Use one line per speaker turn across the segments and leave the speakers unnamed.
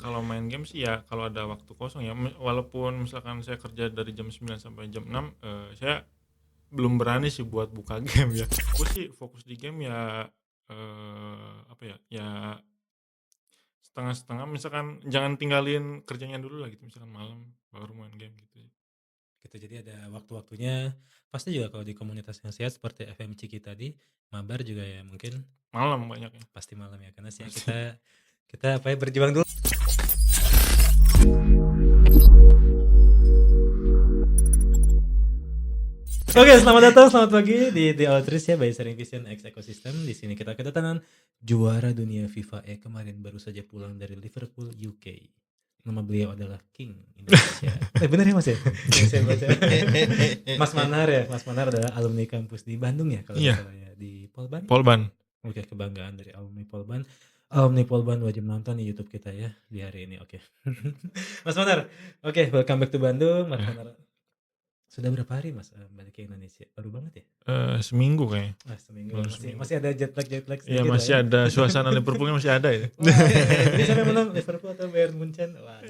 Kalau main game sih ya kalau ada waktu kosong ya, walaupun misalkan saya kerja dari jam 9 sampai jam 6, saya belum berani sih buat buka game ya. Aku sih fokus di game ya, apa ya, ya setengah-setengah, misalkan jangan tinggalin kerjanya dulu lah gitu, misalkan malam baru main game gitu ya.
Gitu, jadi ada waktu-waktunya. Pasti juga kalau di komunitas yang sehat seperti FMCG tadi, mabar juga ya mungkin
Malam banyaknya,
pasti malam ya, karena sih
pasti.
kita kita apa ya, berjuang dulu. Oke, selamat datang, selamat pagi di The Outreach ya, by Sharing Vision X Ecosystem. Di sini kita kedatangan juara dunia FIFA kemarin baru saja pulang dari Liverpool, UK. Nama beliau adalah King Indonesia. Bener ya Mas ya? Yang saya baca. Mas Manar ya, Mas Manar adalah alumni kampus di Bandung ya kalau nggak
Iya,
salah ya, di Polban.
Polban.
Oke, kebanggaan dari alumni Polban. Alumni Polban wajib nonton di YouTube kita ya di hari ini. Oke. Mas Manar. Oke, welcome back to Bandung. Mas
Ya,
Manar. Sudah berapa hari Mas balik ke Indonesia? Baru banget ya?
seminggu kayaknya,
Seminggu.
baru
Masih
seminggu.
masih ada jet lag
Iya,
sedikit lah
masih
ya.
ada suasana Liverpoolnya, masih ada ya.
Wah, ini siapa yang menang? Liverpool atau Bayern Munchen? Wah.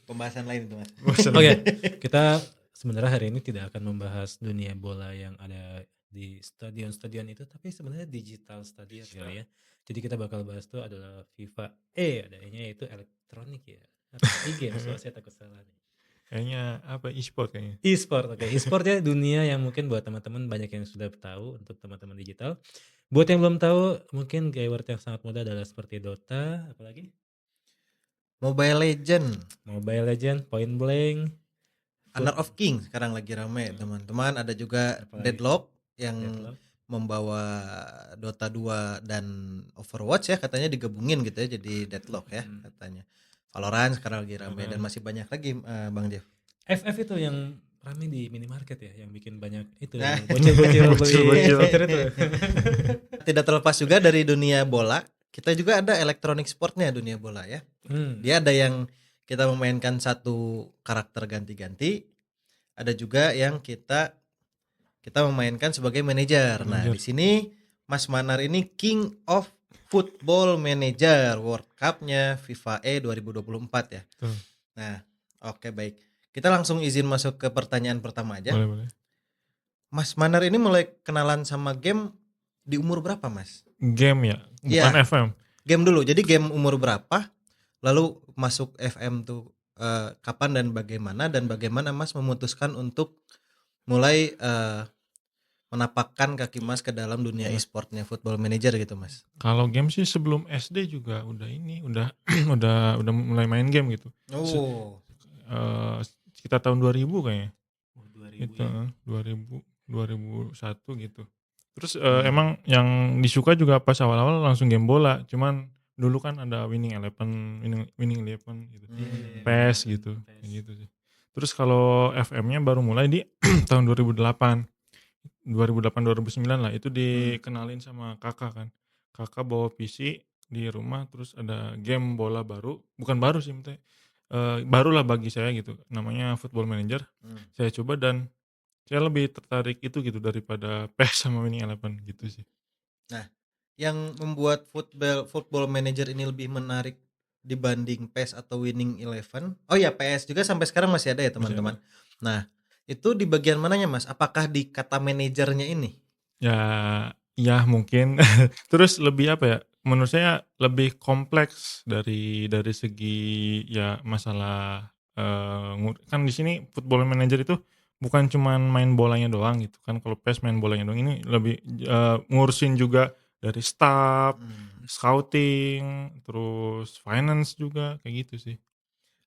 Pembahasan lain itu, Mas.
Bosan.
Oke, kita sebenarnya hari ini tidak akan membahas dunia bola yang ada di stadion-stadion itu, tapi sebenarnya digital stadion kali ya. Jadi kita bakal bahas tuh adalah FIFA ada E-nya yaitu elektronik ya. Atau e-games, kalau saya takut salah nih.
Kayaknya apa, e-sport kayaknya.
E-sport, oke. E-sport ya dunia yang mungkin buat teman-teman banyak yang sudah tahu untuk teman-teman digital. Buat yang belum tahu, mungkin keyword yang sangat mudah adalah seperti Dota, apalagi
Mobile Legend,
Mobile Legend, Point Blank,
Honor of King sekarang lagi rame, teman-teman. Ada juga
apalagi
Deadlock yang
Deadlock.
membawa Dota 2 dan Overwatch ya, katanya digabungin gitu ya jadi Deadlock ya katanya. Valorant sekarang lagi rame dan masih banyak lagi, Bang Jeff.
FF itu yang rame di minimarket ya, yang bikin banyak itu
Nah,
bocil-bocil beli
Bocil-bocil.
voucher itu.
tidak terlepas juga dari dunia bola, kita juga ada elektronik sportnya dunia bola ya. Dia ada yang kita memainkan satu karakter ganti-ganti, ada juga yang kita memainkan sebagai manajer. Nah, di sini Mas Manar ini King of Football Manager World Cup-nya FIFA 2024 ya.
Tuh.
Nah, oke baik. Kita langsung izin masuk ke pertanyaan pertama aja.
Boleh.
Mas Manar ini mulai kenalan sama game di umur berapa, Mas?
Game ya, bukan
Iya.
FM.
Game dulu. Jadi game umur berapa? Lalu masuk FM tuh kapan dan bagaimana Mas memutuskan untuk mulai menapakkan kaki Mas ke dalam dunia e-sportnya Football Manager gitu, Mas?
Kalau game sih sebelum SD juga udah udah mulai main game gitu.
Oh,
Sekitar tahun 2000 kayaknya.
2000
Itu
ya.
2001 gitu. Terus emang yang disuka juga pas awal-awal langsung game bola. Cuman dulu kan ada Winning Eleven gitu. PES gitu. Kayak gitu sih. Terus kalau FM-nya baru mulai di tahun 2008. 2008-2009 lah, itu dikenalin sama kakak kan. Kakak bawa PC di rumah, terus ada game bola baru, bukan baru sih, barulah bagi saya gitu, namanya Football Manager. Saya coba dan saya lebih tertarik itu gitu daripada PES sama Winning Eleven gitu sih.
Nah, yang membuat Football Manager ini lebih menarik dibanding PES atau Winning Eleven. Oh ya, PS juga sampai sekarang masih ada ya, teman-teman. Nah, itu di bagian mananya, Mas? Apakah di kata manajernya ini?
Ya mungkin. Terus lebih apa ya, menurut saya lebih kompleks dari segi ya masalah, kan di sini Football Manager itu bukan cuman main bolanya doang gitu kan. Kalau PES main bolanya doang, ini lebih ngurusin juga dari staff, scouting, terus finance juga kayak gitu sih.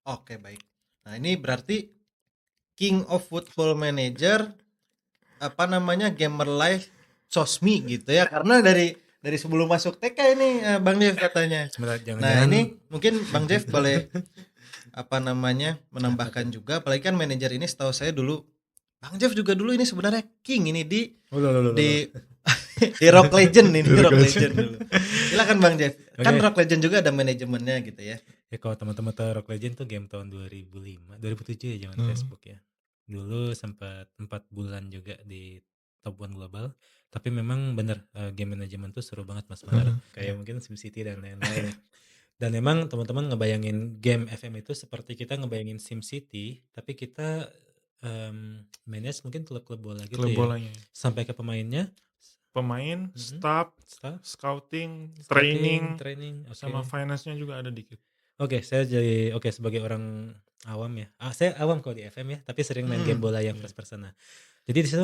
Oke, baik. Nah, ini berarti King of Football Manager apa namanya, gamer life sosmi gitu ya, karena dari sebelum masuk TK ini, Bang Jeff katanya.
Sebentar,
Nah,
jangan-jangan
ini mungkin Bang Jeff boleh apa namanya menambahkan juga, apalagi kan manajer ini setahu saya dulu Bang Jeff juga dulu ini sebenarnya king ini di di Rock Legend ini, Rock Legend dulu. Silakan Bang Jeff. Kan Rock Legend juga ada manajemennya gitu ya.
Ya kalau teman-teman tahu Rock Legend tuh game tahun 2005, 2007 ya zaman Facebook ya. Dulu sempat 4 bulan juga di top 1 global. Tapi memang bener game manajemen tuh seru banget Mas Manar. Kayak mungkin SimCity dan lain-lain. Dan memang teman-teman ngebayangin game FM itu seperti kita ngebayangin SimCity, tapi kita manage mungkin klub-klub bola gitu
Klub
ya.
bolanya.
Sampai ke pemainnya,
Pemain, staff,
staff,
scouting,
training,
training,
oke.
sama finance-nya juga ada dikit.
Oke, saya jadi sebagai orang awam ya. Saya awam kok di FM ya, tapi sering main game bola yang first person. Nah, jadi di situ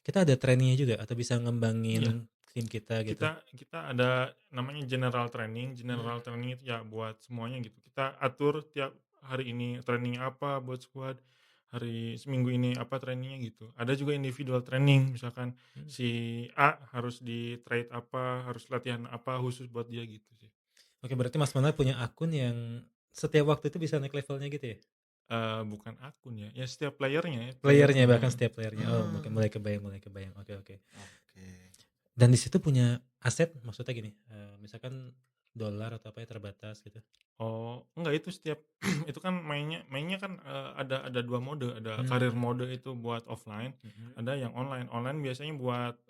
kita ada trainingnya juga atau bisa ngembangin tim kita gitu.
Kita ada namanya general training. General training itu ya buat semuanya gitu. Kita atur tiap hari ini training apa buat squad, hari seminggu ini apa trainingnya gitu. Ada juga individual training, misalkan si A harus di trade apa, harus latihan apa khusus buat dia gitu sih.
Oke, berarti Mas Manar punya akun yang setiap waktu itu bisa naik levelnya gitu ya?
Bukan akun ya, ya setiap playernya ya.
Playernya bahkan setiap playernya. Oh, mungkin mulai kebayang. Oke. Dan di situ punya aset, maksudnya gini, misalkan dolar atau apa ya terbatas gitu.
Oh, enggak, itu setiap itu kan mainnya kan ada dua mode, ada karir mode itu buat offline, ada yang online. Online biasanya buat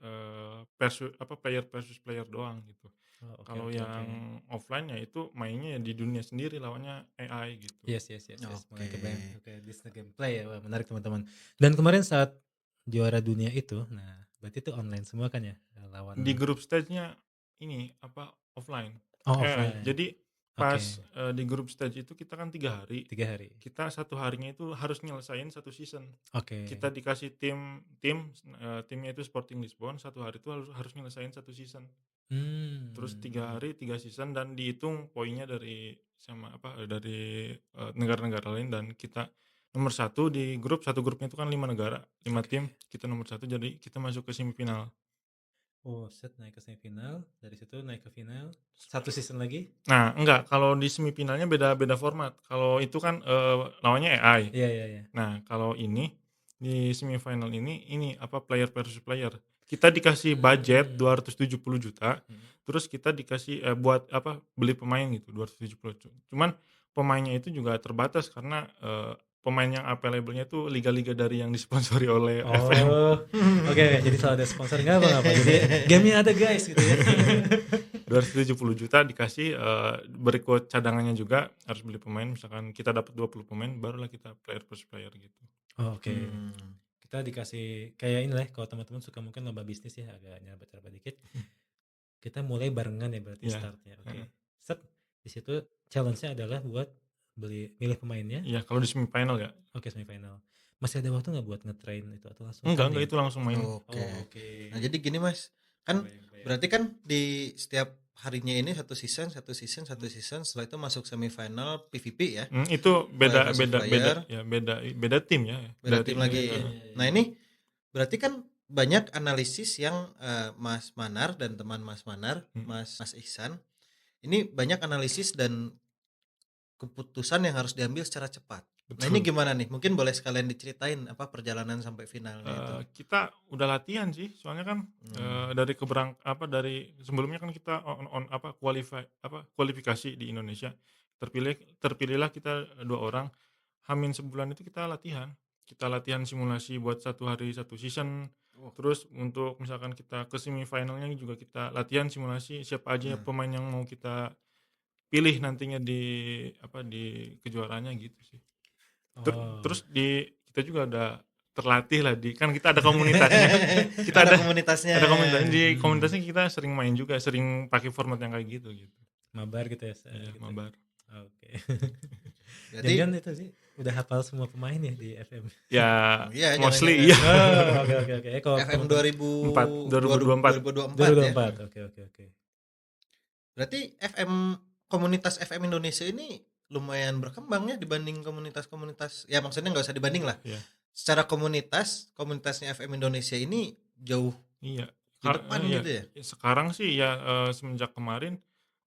player versus player doang gitu.
Oh,
Kalau yang offline ya itu mainnya ya di dunia sendiri lawannya AI gitu.
Yes. Mulai kebayang. Oke, this the gameplay ya. Wah, menarik teman-teman. Dan kemarin saat juara dunia itu, nah berarti itu online semua kan ya lawan.
Di grup stage-nya ini offline.
Oh, offline.
Jadi pas di grup stage itu kita kan 3 hari.
3 hari.
Kita satu harinya itu harus nyelesain satu season.
Oke.
Kita dikasih timnya itu Sporting Lisbon, satu hari itu harus nyelesain satu season. Terus 3 hari 3 season dan dihitung poinnya dari negara-negara lain, dan kita nomor 1 di grup. Satu grupnya itu kan 5 negara, 5 tim, kita nomor 1, jadi kita masuk ke semifinal.
Oh, naik ke semifinal, dari situ naik ke final, satu season lagi.
Nah, enggak, kalau di semifinalnya beda format. Kalau itu kan lawannya AI.
Iya.
Nah, kalau ini di semifinal ini player versus player. Kita dikasih budget 270 juta. Terus kita dikasih buat beli pemain gitu 270 juta. Cuman pemainnya itu juga terbatas karena pemain yang available-nya itu liga-liga dari yang disponsori oleh FM.
Oke, jadi kalau ada sponsor nggak apa-apa. Jadi game-nya ada guys gitu ya.
270 juta dikasih, berikut cadangannya juga harus beli pemain. Misalkan kita dapat 20 pemain, barulah kita player versus player gitu.
Oh, oke. Kita dikasih kayak inilah, kalau teman-teman suka mungkin lomba bisnis ya, agak nyerba-nyerba dikit. Kita mulai barengan ya berarti startnya. Oke. Set di situ challenge-nya adalah buat milih pemainnya.
Iya, kalau di semifinal ya.
Oke, semifinal. Masih ada waktu nggak buat nge-train itu atau langsung?
Enggak, itu langsung main.
Oke. Nah, jadi gini Mas, kan berarti kan di setiap harinya ini satu season, setelah itu masuk semifinal PVP ya.
Itu beda tim ya.
Beda tim lagi. Nah, ini berarti kan banyak analisis yang Mas Manar dan teman Mas Manar, Mas Ihsan, ini banyak analisis dan keputusan yang harus diambil secara cepat. Betul. Nah, ini gimana nih? Mungkin boleh sekalian diceritain apa perjalanan sampai finalnya itu.
Kita udah latihan sih, soalnya kan dari sebelumnya kan kita kualifikasi di Indonesia. Terpilihlah kita 2 orang. Hamin sebulan itu kita latihan simulasi buat 1 hari 1 season. Terus untuk misalkan kita ke semifinalnya juga kita latihan simulasi siapa aja pemain yang mau kita pilih nantinya di kejuaraannya gitu sih. Terus kita juga udah terlatih lah kan kita ada komunitasnya. Ada komunitasnya. Di komunitasnya kita sering main juga, sering pakai format yang kayak gitu.
Mabar gitu ya.
Gitu. Mabar.
Oke. Jadi kan itu sih udah hafal semua pemain ya di FM.
Ya, mostly iya.
Oke.
FM
2024 ya. Oke.
Berarti komunitas FM Indonesia ini lumayan berkembang ya dibanding komunitas-komunitas. Ya maksudnya nggak usah dibanding lah.
Iya.
Secara komunitasnya FM Indonesia ini jauh di depan gitu ya.
Sekarang sih ya semenjak kemarin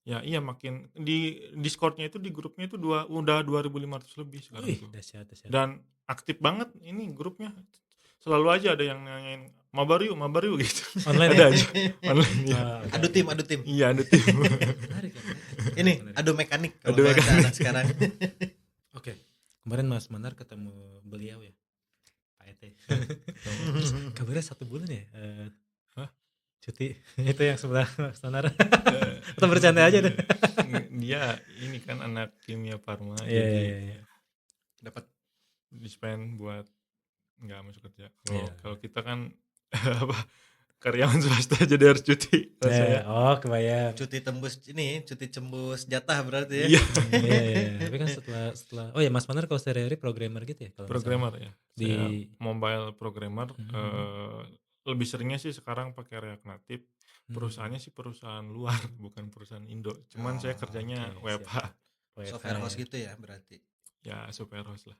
ya makin di Discord-nya itu di grupnya itu udah 2.500 lebih sekarang itu.
Dahsyat.
Dan aktif banget ini grupnya. Selalu aja ada yang nanyain mabar yuk gitu.
Online
ada aja. Online ya.
Adu tim.
Iya, adu tim.
Menarik. Ini adu mekanik kalau bahasa anak sekarang.
Oke. Kemarin Mas Manar ketemu beliau ya. Pak Ete. Kabarnya 1 bulan ya? cuti itu yang sebelah Sonar atau bercanda aja tuh.
Dia ini kan anak kimia farma,
Iya,
jadi
iya, iya.
Dapat
di-spend buat nggak masuk kerja.
Iya.
Kalau kita kan apa karyawan swasta jadi harus cuti. Kalau saya
Kebayang.
cuti tembus jatah berarti ya.
iya
Iya, iya. Tapi kan setelah oh ya Mas Manar kalau sehari-hari programmer gitu ya kalau
programmer ya.
di
Saya mobile programmer.
Mhm.
Lebih seringnya sih sekarang pakai React Native. Perusahaannya sih perusahaan luar, bukan perusahaan Indo. Cuman saya kerjanya
oke,
WFH.
Software house gitu ya berarti.
Ya software house lah.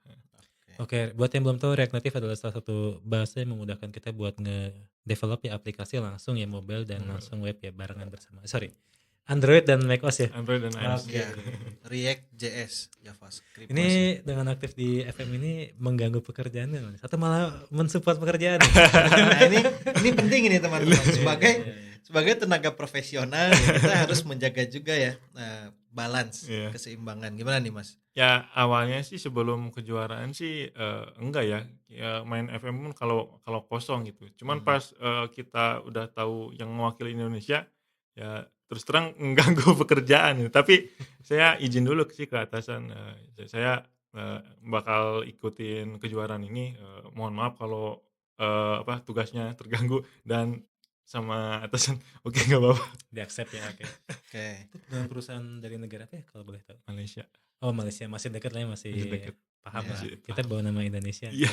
Oke, buat yang belum tahu React Native adalah salah satu bahasa yang memudahkan kita buat nge-develop ya aplikasi langsung ya mobile dan langsung web ya barengan bersama. Sorry. Android dan macOS ya.
Android dan iOS.
Oke.
Ya, React JS, JavaScript.
Ini dengan aktif di FM ini mengganggu pekerjaan nggak, Mas? Atau malah mensupport pekerjaan?
Nah, ini penting ini teman-teman sebagai tenaga profesional ya, kita harus menjaga juga ya balance,
Iya.
keseimbangan. Gimana nih Mas?
Ya awalnya sih sebelum kejuaraan sih enggak ya. Ya main FM pun kalau kosong gitu. Cuman pas kita udah tahu yang mewakili Indonesia ya terus terang mengganggu pekerjaan gitu. Tapi saya izin dulu sih ke atasan, saya bakal ikutin kejuaraan ini, mohon maaf kalau tugasnya terganggu dan sama atasan oke nggak apa-apa.
Di accept ya, oke.
Oke.
Itu dengan perusahaan dari negara apa ya kalau boleh tahu?
Malaysia.
Oh Malaysia, masih dekat lah ya, masih
Masih deket.
paham
Iya,
lah.
masih
Kita bawa nama Indonesia.
Iya.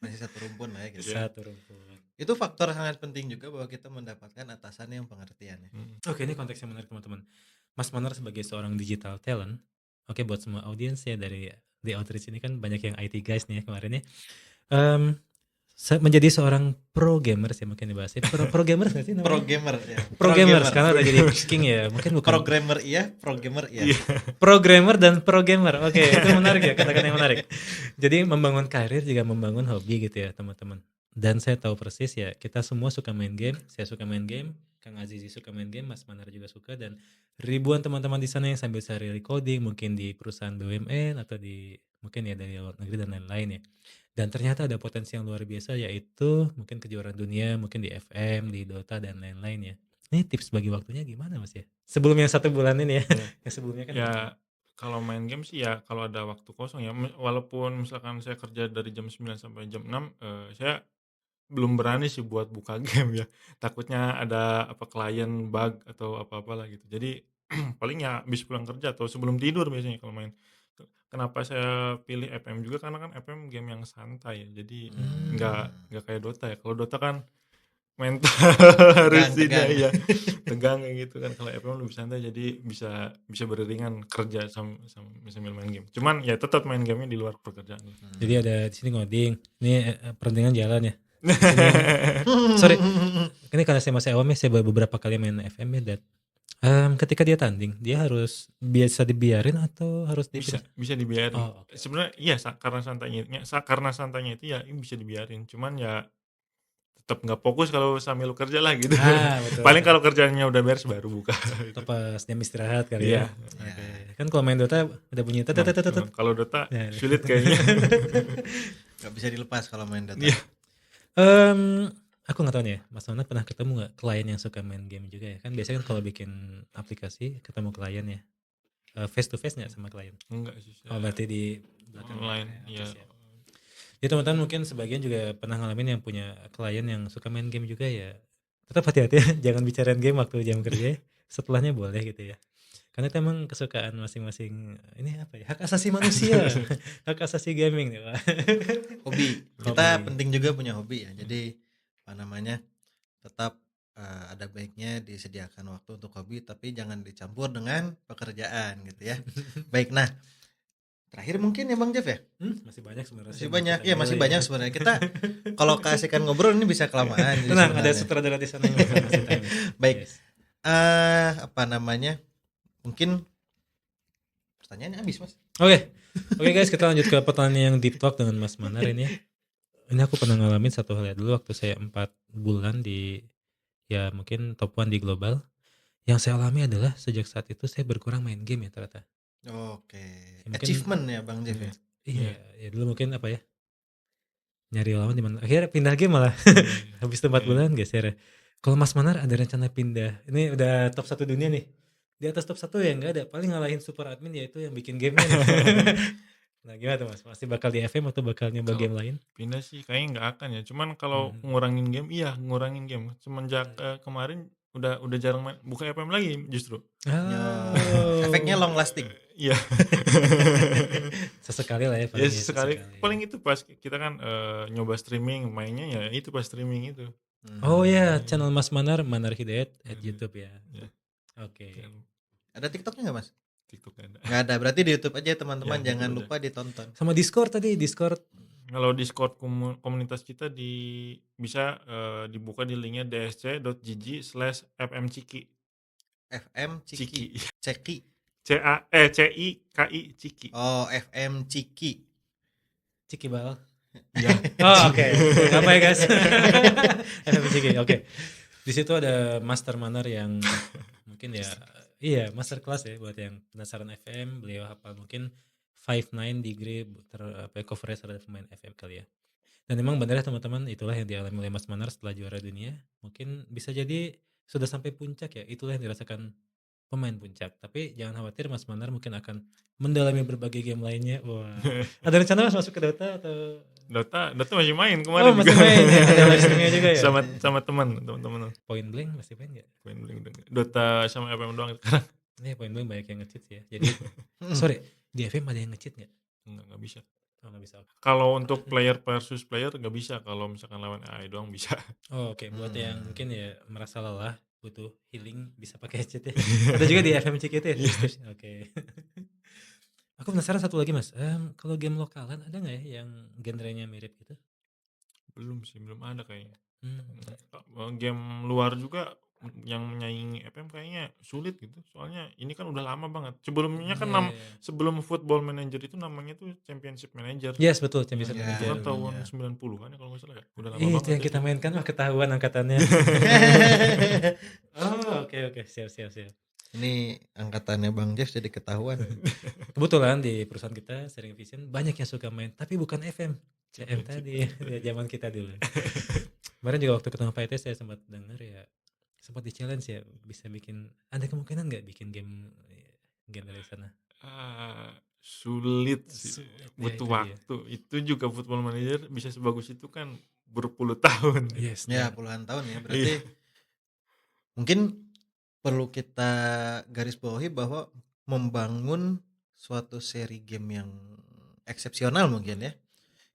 Masih satu rumpun lah ya gitu.
Satu rumpun.
Itu faktor sangat penting juga bahwa kita mendapatkan atasan yang pengertian ya.
Oke, ini konteks yang menarik teman-teman. Mas Manar sebagai seorang digital talent, oke buat semua audiens ya dari The Outreach ini kan banyak yang IT guys nih ya kemarin ya. Menjadi seorang pro gamers ya mungkin dibahasnya. Pro gamers nggak sih namanya?
Programmer ya.
Pro gamers karena udah jadi king ya. Mungkin bukan
Programmer iya, programmer iya.
programmer dan pro gamer. Oke, itu menarik ya, kata-kata yang menarik. Jadi membangun karir juga membangun hobi gitu ya, teman-teman. Dan saya tahu persis ya, kita semua suka main game, saya suka main game, Kang Azizi suka main game, Mas Manar juga suka, dan ribuan teman-teman di sana yang sambil cari coding, mungkin di perusahaan BUMN atau di mungkin ya dari luar negeri dan lain-lain ya. Dan ternyata ada potensi yang luar biasa yaitu mungkin kejuaraan dunia, mungkin di FM, di Dota dan lain-lain ya. Ini tips bagi waktunya gimana Mas ya? Sebelum yang 1 bulan ini ya. Yang sebelumnya kan
Ya kalau main game sih ya kalau ada waktu kosong ya walaupun misalkan saya kerja dari jam 9 sampai jam 6 saya belum berani sih buat buka game ya. Takutnya ada klien bug atau apa-apalah gitu. Jadi paling ya habis pulang kerja atau sebelum tidur biasanya kalau main. Kenapa saya pilih FM juga karena kan FM game yang santai ya. Jadi nggak kayak Dota ya. Kalau Dota kan mental harus
Tegang.
ya tegang kayak gitu kan. Kalau FM lebih santai jadi bisa beriringan kerja sambil main game. Cuman ya tetap main gamenya di luar pekerjaan.
Jadi ada di sini ngoding. Ini perundingan jalan ya. Sorry. Ini karena saya masih awam ya, saya beberapa kali main FM ya dan ketika dia tanding, dia harus biasa dibiarin atau harus
bisa dibiarin.
Oh, okay.
Sebenarnya iya karena santainya itu ya ini bisa dibiarin. Cuman ya tetap nggak fokus kalau sambil kerja lah gitu.
Betul.
Paling kalau kerjanya udah beres baru buka.
Atau pas jam istirahat kali ya.
Iya.
Okay. Kan kalau main Dota udah bunyi
Kalau Dota sulit kayaknya.
Gak bisa dilepas kalau main Dota.
Iya.
Aku nggak tahu nih ya, Mas Nona pernah ketemu nggak klien yang suka main game juga ya? Kan biasanya kan kalau bikin aplikasi ketemu klien ya, face to face nggak sama klien?
Enggak sih.
Oh berarti di belakang
online, iya.
Jadi teman-teman mungkin sebagian juga pernah ngalamin yang punya klien yang suka main game juga ya. Tetap hati-hati ya, jangan bicarain game waktu jam kerja. Setelahnya boleh gitu ya. Karena itu emang kesukaan masing-masing. Ini apa ya? Hak asasi manusia, hak asasi gaming nih Pak.
Hobi. Kita penting juga punya hobi ya. Jadi tetap ada baiknya disediakan waktu untuk hobi, tapi jangan dicampur dengan pekerjaan gitu ya. Baik, nah terakhir mungkin ya Bang Jeff ya.
Masih banyak sebenarnya.
Masih banyak sebenarnya. Kita kalau kasihkan ngobrol ini bisa kelamaan.
Tenang, ada sutradara di sana yang bisa ngasih time.
Baik. Mungkin pertanyaannya habis Mas.
Oke guys, kita lanjut ke pertanyaan yang deep talk dengan Mas Manar ini ya. Ini aku pernah ngalamin satu hal ya dulu waktu saya 4 bulan di ya mungkin top 1 di global. Yang saya alami adalah sejak saat itu saya berkurang main game ya ternyata.
Oke.
Ya,
Achievement ya Bang Jeff ya.
Iya, ya dulu mungkin apa ya? Nyari lawan di mana. Akhirnya pindah game malah. Habis 4 bulan geser ya. Kalau Mas Manar ada rencana pindah, ini udah top 1 dunia nih. Di atas top 1 ya nggak ada, paling ngalahin super admin yaitu yang bikin gamenya nih. Nah gimana tuh Mas? Masih bakal di FM atau bakal nyoba
Kalau
game lain?
pindah sih kayaknya nggak akan ya. Cuman kalau
Mhm.
ngurangin game, iya ngurangin game. Semenjak kemarin udah jarang main, buka FM lagi justru.
Efeknya
Oh.
long lasting.
Iya.
Sesekali lah ya
Ya
paling ya,
sekali
sesekali.
paling itu pas kita kan nyoba streaming mainnya ya itu pas streaming itu.
Oh ya, channel Mas Manar, Manar Hidayat at
Ada.
YouTube ya.
Ya,
Oke.
Ada TikToknya nggak Mas?
TikTok ada.
Nggak ada, berarti di YouTube aja teman-teman,
Ya,
jangan
YouTube
lupa ditonton.
Sama Discord tadi, Discord.
Kalau Discord komunitas kita bisa dibuka di linknya dsc.gg/fmciki.
FM Ciki. Ceki.
CIKI Ciki.
Oh, FM Ciki.
Cikibal.
Ya.
Oh oke. Apa ya guys? FM Ciki. Oke. Di situ ada Master Manar yang mungkin ya, iya master class ya buat yang penasaran FM. Beliau hafal mungkin 59 degree coverage terhadap pemain FM kali ya. Dan memang benar ya teman-teman, itulah yang dialami oleh Mas Manar setelah juara dunia. Mungkin bisa jadi sudah sampai puncak ya, itulah yang dirasakan pemain puncak. Tapi jangan khawatir, Mas Manar mungkin akan mendalami berbagai game lainnya. Wah. Ada rencana Mas masuk ke Dota atau?
Dota masih main kemarin
Oh masih
juga.
main ya, ada live streamnya juga ya?
sama teman-teman.
Point Blank masih main gak?
Point Blank udah nggak. Dota sama FM doang sekarang.
Iya Point Blank banyak yang nge-cheat ya. Jadi, sorry, di FM ada yang nge-cheat gak?
Nggak bisa.
Oh gak bisa.
Kalau untuk player versus player nggak bisa. Kalau misalkan lawan AI doang bisa.
Oh oke, buat yang mungkin ya merasa lelah, butuh healing, bisa pakai cheat ya. Ada juga di FM CKT ya tips-tips. Oke. Aku penasaran satu lagi Mas, kalau game lokalan ada nggak ya yang genrenya mirip gitu?
Belum sih, belum ada kayaknya.
Hmm.
Game luar juga yang menyaingi FM kayaknya sulit gitu. Soalnya ini kan udah lama banget. Sebelumnya kan
Iya, iya.
sebelum Football Manager itu namanya tuh Championship Manager.
Yes betul, Championship
Iya.
Itu
Manager.
kan tahun
iya.
90-an ya kalau nggak salah ya. Udah lama
Itu
banget
yang kita
itu.
mainkan mah ketahuan angkatannya. Oh oke, siap.
Ini angkatannya Bang Jeff jadi ketahuan.
Kebetulan di perusahaan kita Sharing Vision banyak yang suka main, tapi bukan FM, CM tadi ya zaman kita dulu. Kemarin juga waktu ketemu Pak Ete saya sempat dengar ya, sempat di challenge ya, bisa bikin, ada kemungkinan nggak bikin game dari sana?
Sulit sih.
Sulit ya,
Butuh
itu dia.
waktu. Itu juga Football Manager bisa sebagus itu kan berpuluh tahun.
Yes.
Ya
dan-
puluhan tahun ya. Berarti mungkin perlu kita garis bawahi bahwa membangun suatu seri game yang eksepsional mungkin ya.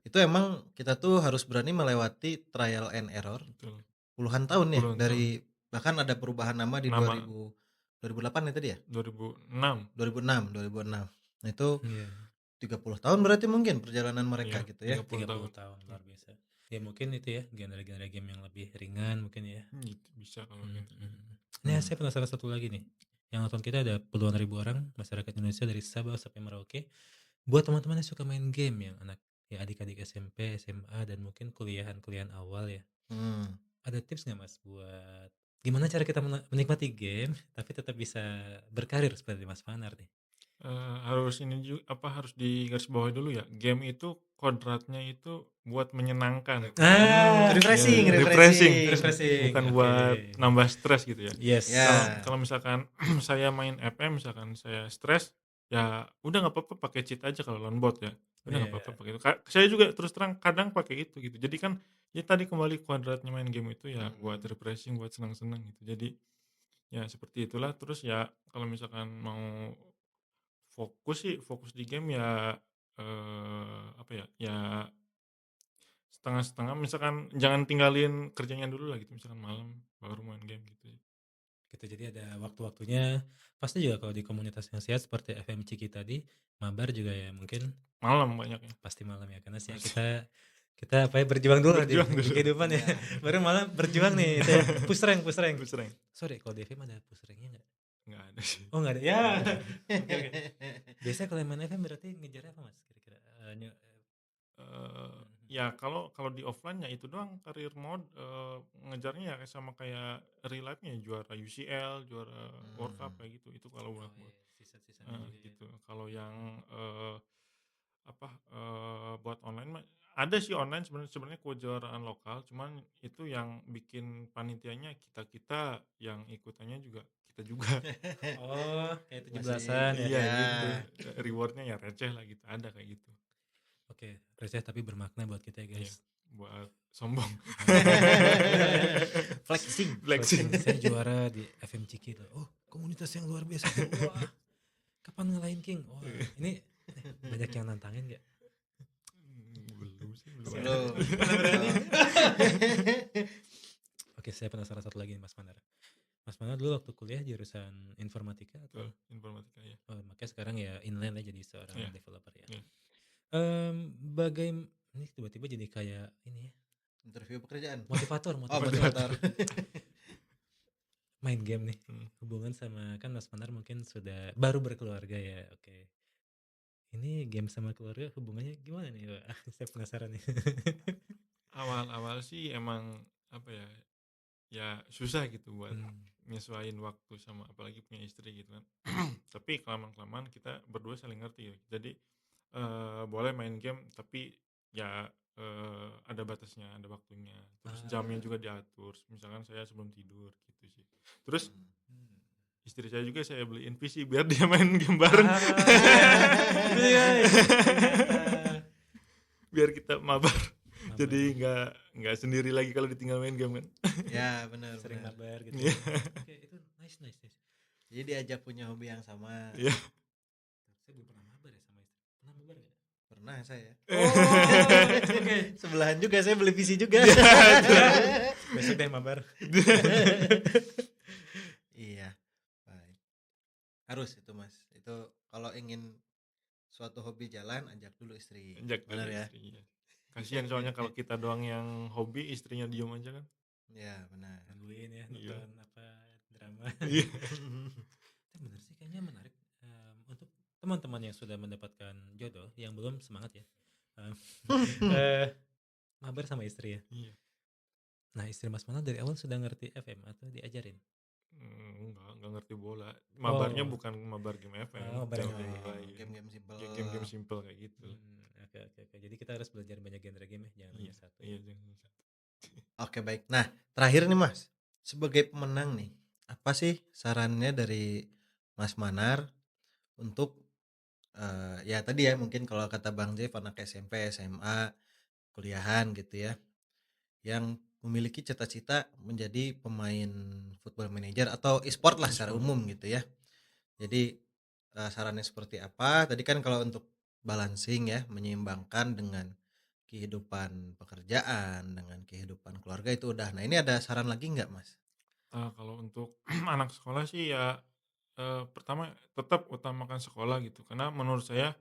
Itu emang kita tuh harus berani melewati trial and error
Betul.
puluhan tahun ya,
Puluhan
dari bahkan ada perubahan nama di
Nama.
2008 ya tadi ya?
2006.
2006. Nah itu
Iya,
30 tahun berarti mungkin perjalanan mereka
Iya,
gitu ya.
30 tahun.
30 tahun luar biasa. Ya mungkin itu ya genre-genre game yang lebih ringan mungkin ya.
Gitu bisa kalau gitu.
Nah, saya penasaran satu lagi nih. Yang nonton kita ada puluhan ribu orang, masyarakat Indonesia dari Sabah sampai Merauke. Buat teman-teman yang suka main game, yang adik-adik SMP, SMA, dan mungkin kuliahan awal ya. Ada tips nggak Mas buat gimana cara kita menikmati game tapi tetap bisa berkarir seperti Mas Fanar nih?
Harus ini juga harus digarisbawahi dulu ya. Game itu kodratnya itu buat menyenangkan.
Refreshing,
Ya,
refreshing.
Refreshing,
Bukan
oke.
buat nambah stres gitu ya.
Yes.
Ya.
Kalau misalkan saya main FM, misalkan saya stres, ya udah nggak apa-apa pakai cheat aja kalau lawan bot ya. Udah nggak
Iya.
apa-apa pakai itu. Saya juga terus terang kadang pakai itu gitu. Jadi kan ya tadi kembali kuadratnya main game itu ya buat refreshing, buat senang-senang gitu. Jadi ya seperti itulah. Terus ya kalau misalkan mau fokus di game ya ya setengah-setengah, misalkan jangan tinggalin kerjanya dulu lah gitu, misalkan malam baru main game gitu.
Gitu, jadi ada waktu-waktunya. Pasti juga kalau di komunitas yang sehat seperti FMCK tadi, mabar juga ya mungkin
Malam banyaknya.
pasti malam ya, karena sih kita berjuang dulu di
Berjuang dulu.
kehidupan ya. Baru malam berjuang nih itu ya. Push rank.
Terus terang
Sorry, kalau di FM ada push ranknya nggak?
nggak ada sih.
Oh nggak ada ya. Oke. Biasanya kalau main FM berarti ngejar apa Mas kira-kira?
Ya kalau di offline ya itu doang karir mode, ngejarnya ya sama kayak real life-nya, juara UCL, juara World Cup kayak gitu. Itu kalau buat
Season-season juga ya.
gitu. Kalau yang buat online mah ada sih online sebenarnya kejuaraan lokal, cuman itu yang bikin panitianya kita yang ikutannya juga kita juga.
Oh, kayak
Masih
17-an ya.
Iya
Ya.
gitu. Rewardnya ya receh lah gitu, ada kayak gitu.
Oke, receh tapi bermakna buat kita ya, guys.
Buat sombong.
Flexing.
Saya juara di FMCK tuh. Oh, komunitas yang luar biasa. Wah, kapan ngalahin King? Wah, ini banyak yang nantangin gak?
Belum sih, belum.
Belum.
Oke, saya penasaran satu lagi nih, Mas Manar. Mas Manar dulu waktu kuliah jurusan informatika atau?
Informatika ya.
Oh, makanya sekarang ya inline lah jadi seorang
Iya.
developer ya.
Iya.
Ini tiba-tiba jadi kayak ini ya,
Interview pekerjaan.
motivator.
Motivator.
Main game nih.
Hmm.
Hubungan sama, kan Mas Manar mungkin sudah baru berkeluarga ya. Oke. Ini game sama keluarga hubungannya gimana nih? Wah, saya penasaran nih.
Awal-awal sih emang apa ya susah gitu buat nyesuaiin waktu sama apalagi punya istri gitu kan. Tapi kelamaan kita berdua saling ngerti ya. Jadi boleh main game tapi ya ada batasnya, ada waktunya. Terus jamnya juga diatur. Misalkan saya sebelum tidur gitu sih. Terus istri saya juga saya beliin PC biar dia main game bareng.
Gitu guys.
Biar kita mabar. Jadi nggak sendiri lagi kalau ditinggal main game kan.
Ya benar.
Sering
benar.
mabar gitu.
Iya.
Oke, itu nice.
Jadi diajak punya hobi yang sama.
Iya.
Saya belum pernah mabar ya sama istri. Pernah mabar gak?
Pernah saya.
Oh, oke.
Sebelahan juga saya beli PC juga.
Besok deh mabar.
Iya. Baik. Harus itu Mas. Itu kalau ingin suatu hobi jalan ajak dulu istri.
Ajak
Benar
dulu
ya?
istri, iya. Kasihan soalnya kalau kita doang yang hobi, istrinya diem aja kan.
Ya benar.
Nungguin ya
Iya.
nonton apa drama.
Iya.
Itu bener sih kayaknya menarik untuk teman-teman yang sudah mendapatkan jodoh yang belum semangat ya. Mabar sama istri ya.
Iya.
Nah, istri Mas Manar dari awal sudah ngerti FM atau diajarin?
Enggak ngerti bola. Mabarnya
Oh.
bukan mabar game FM.
Oh, mabar
Game
game.
lain.
Game-game simpel.
Game simple kayak gitu.
Oke. Jadi kita harus belajar banyak genre game ya, jangan hanya satu.
Iya, jangan satu.
Oke baik. Nah terakhir nih Mas, sebagai pemenang nih, apa sih sarannya dari Mas Manar untuk ya tadi ya mungkin kalau kata Bang Jeff anak SMP, SMA, kuliahan gitu ya, yang memiliki cita-cita menjadi pemain football manager atau e-sport lah secara umum gitu ya. Jadi sarannya seperti apa? Tadi kan kalau untuk balancing ya, menyeimbangkan dengan kehidupan pekerjaan dengan kehidupan keluarga itu udah. Nah ini ada saran lagi nggak Mas?
Kalau untuk anak sekolah sih ya pertama tetap utamakan sekolah gitu. Karena menurut saya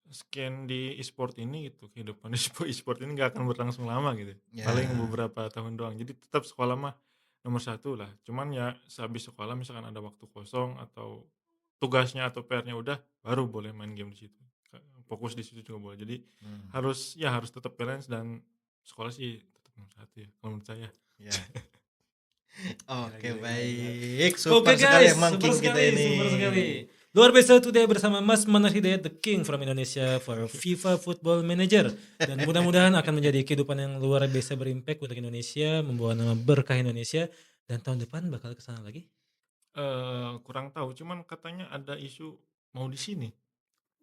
scan di e-sport ini gitu, kehidupan di e-sport ini nggak akan berlangsung lama gitu.
Ya.
Paling beberapa tahun doang. Jadi tetap sekolah mah nomor satu lah. Cuman ya sehabis sekolah misalkan ada waktu kosong atau tugasnya atau PR-nya udah, baru boleh main game di situ. Fokus di situ juga boleh. Jadi harus tetap balance dan sekolah sih tetap nomor satu ya kalau menurut saya.
Ya. Oke
Gila.
baik.
Oke
Super sekali
guys,
emang
super
King kita
sekali,
ini.
super sekali. Luar biasa today bersama Mas Manar Hidayat, the King from Indonesia for FIFA Football Manager. Dan mudah-mudahan akan menjadi kehidupan yang luar biasa berimpact untuk Indonesia, membawa nama berkah Indonesia. Dan tahun depan bakal kesana lagi?
Kurang tahu, cuman katanya ada isu mau di sini.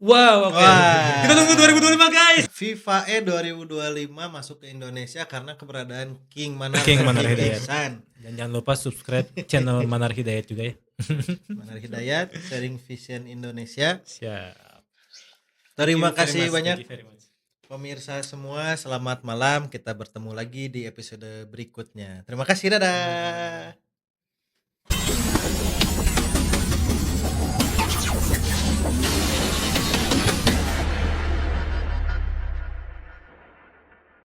Wow, oke.
Wah.
Kita tunggu 2025 guys.
FIFA 2025 masuk ke Indonesia karena keberadaan King Manar
Hidayat.
San.
Dan jangan lupa subscribe channel Manar Hidayat juga ya.
Manar Hidayat, Sharing Vision Indonesia.
Siap.
Terima
Thank you
kasih
very much,
banyak
thank you very much.
pemirsa semua. Selamat malam. Kita bertemu lagi di episode berikutnya. Terima kasih. Dadah.